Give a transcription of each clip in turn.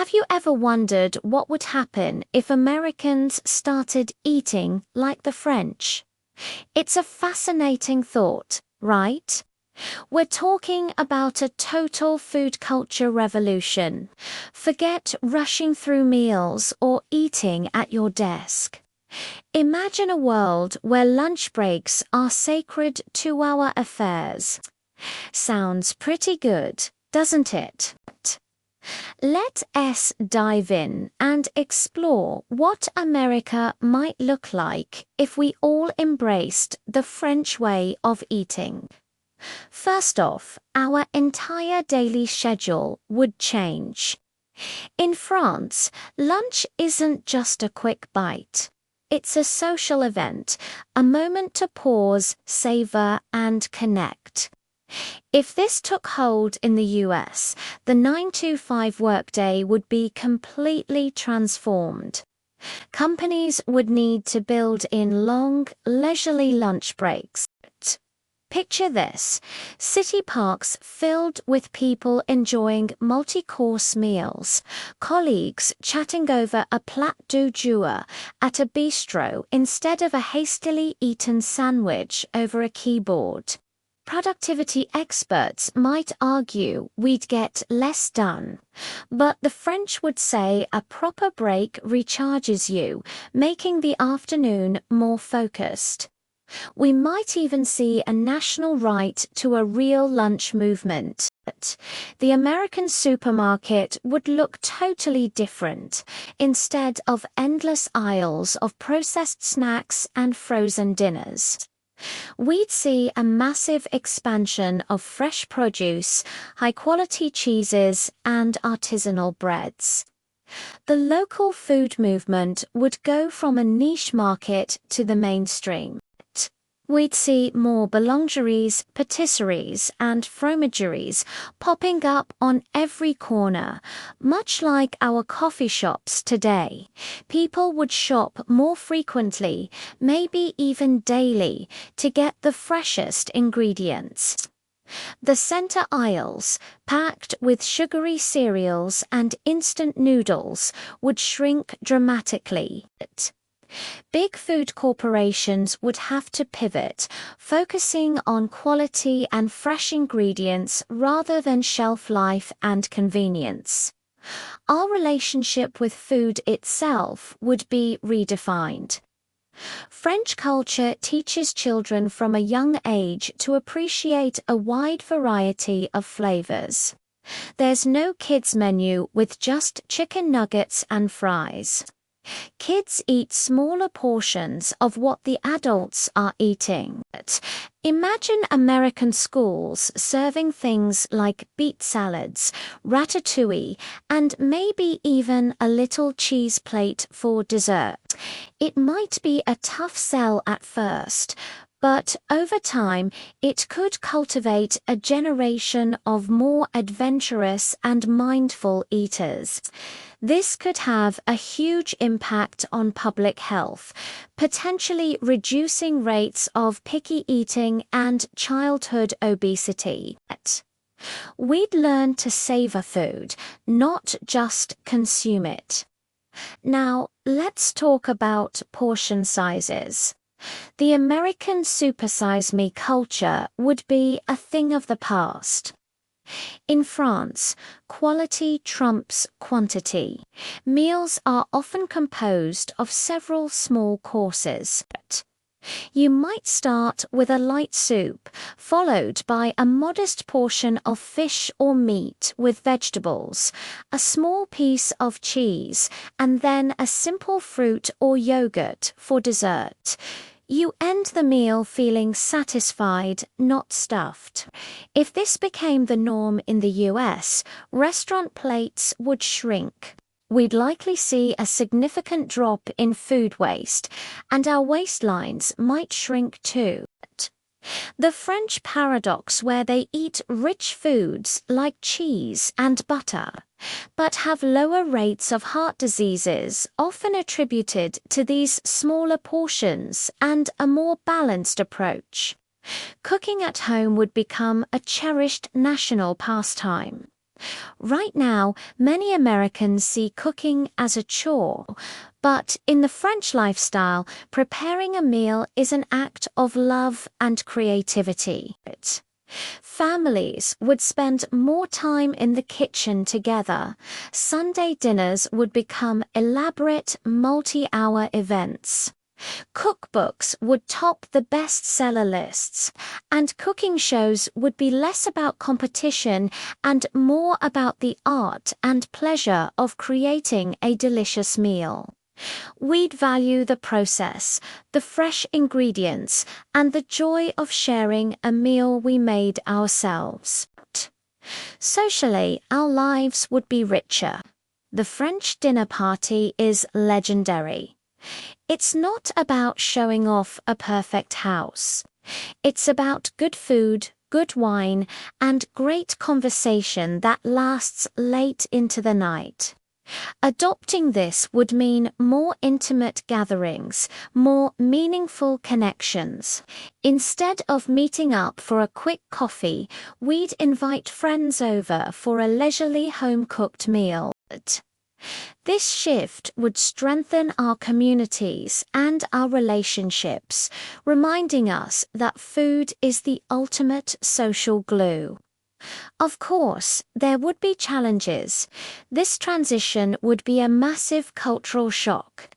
Have you ever wondered what would happen if Americans started eating like the French? It's a fascinating thought, right? We're talking about a total food culture revolution. Forget rushing through meals or eating at your desk. Imagine a world where lunch breaks are sacred 2-hour affairs. Sounds pretty good, doesn't it? Let us dive in and explore what America might look like if we all embraced the French way of eating. First off, our entire daily schedule would change. In France, lunch isn't just a quick bite. It's a social event, a moment to pause, savor, and connect. If this took hold in the US, the 9-to-5 workday would be completely transformed. Companies would need to build in long, leisurely lunch breaks. Picture this: city parks filled with people enjoying multi-course meals, colleagues chatting over a plat du jour at a bistro instead of a hastily eaten sandwich over a keyboard. Productivity experts might argue we'd get less done, but the French would say a proper break recharges you, making the afternoon more focused. We might even see a national right to a real lunch movement. The American supermarket would look totally different, instead of endless aisles of processed snacks and frozen dinners. We'd see a massive expansion of fresh produce, high-quality cheeses, and artisanal breads. The local food movement would go from a niche market to the mainstream. We'd see more boulangeries, patisseries, and fromageries popping up on every corner, much like our coffee shops today. People would shop more frequently, maybe even daily, to get the freshest ingredients. The center aisles, packed with sugary cereals and instant noodles, would shrink dramatically. Big food corporations would have to pivot, focusing on quality and fresh ingredients rather than shelf life and convenience. Our relationship with food itself would be redefined. French culture teaches children from a young age to appreciate a wide variety of flavors. There's no kids' menu with just chicken nuggets and fries. Kids eat smaller portions of what the adults are eating. Imagine American schools serving things like beet salads, ratatouille, and maybe even a little cheese plate for dessert. It might be a tough sell at first, but over time, it could cultivate a generation of more adventurous and mindful eaters. This could have a huge impact on public health, potentially reducing rates of picky eating and childhood obesity. We'd learn to savor food, not just consume it. Now, let's talk about portion sizes. The American supersize me culture would be a thing of the past. In France, quality trumps quantity. Meals are often composed of several small courses. You might start with a light soup, followed by a modest portion of fish or meat with vegetables, a small piece of cheese, and then a simple fruit or yogurt for dessert. You end the meal feeling satisfied, not stuffed. If this became the norm in the US, restaurant plates would shrink. We'd likely see a significant drop in food waste, and our waistlines might shrink too. The French paradox, where they eat rich foods like cheese and butter, but have lower rates of heart diseases, often attributed to these smaller portions and a more balanced approach. Cooking at home would become a cherished national pastime. Right now, many Americans see cooking as a chore, but in the French lifestyle, preparing a meal is an act of love and creativity. Families would spend more time in the kitchen together. Sunday dinners would become elaborate, multi-hour events. Cookbooks would top the bestseller lists, and cooking shows would be less about competition and more about the art and pleasure of creating a delicious meal. We'd value the process, the fresh ingredients, and the joy of sharing a meal we made ourselves. Socially, our lives would be richer. The French dinner party is legendary. It's not about showing off a perfect house. It's about good food, good wine, and great conversation that lasts late into the night. Adopting this would mean more intimate gatherings, more meaningful connections. Instead of meeting up for a quick coffee, we'd invite friends over for a leisurely home-cooked meal. This shift would strengthen our communities and our relationships, reminding us that food is the ultimate social glue. Of course, there would be challenges. This transition would be a massive cultural shock.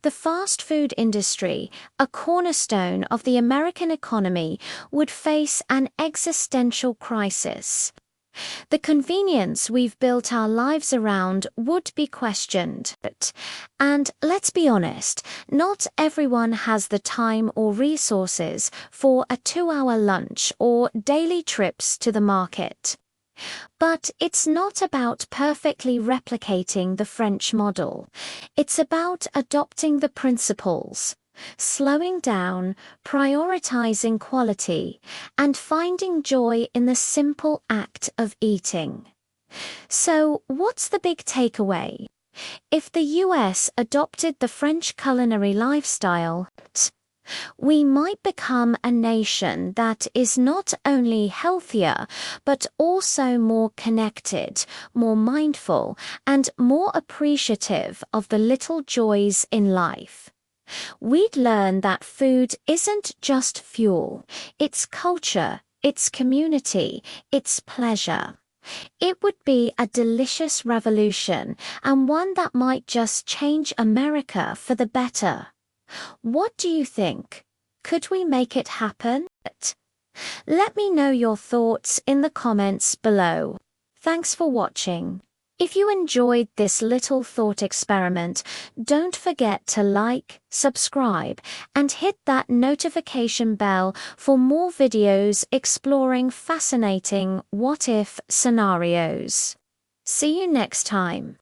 The fast food industry, a cornerstone of the American economy, would face an existential crisis. The convenience we've built our lives around would be questioned. And let's be honest, not everyone has the time or resources for a 2-hour lunch or daily trips to the market. But it's not about perfectly replicating the French model. It's about adopting the principles. Slowing down, prioritizing quality, and finding joy in the simple act of eating. So, what's the big takeaway? If the US adopted the French culinary lifestyle, we might become a nation that is not only healthier, but also more connected, more mindful, and more appreciative of the little joys in life. We'd learn that food isn't just fuel, it's culture, it's community, it's pleasure. It would be a delicious revolution, and one that might just change America for the better. What do you think? Could we make it happen? Let me know your thoughts in the comments below. Thanks for watching. If you enjoyed this little thought experiment, don't forget to like, subscribe, and hit that notification bell for more videos exploring fascinating what-if scenarios. See you next time.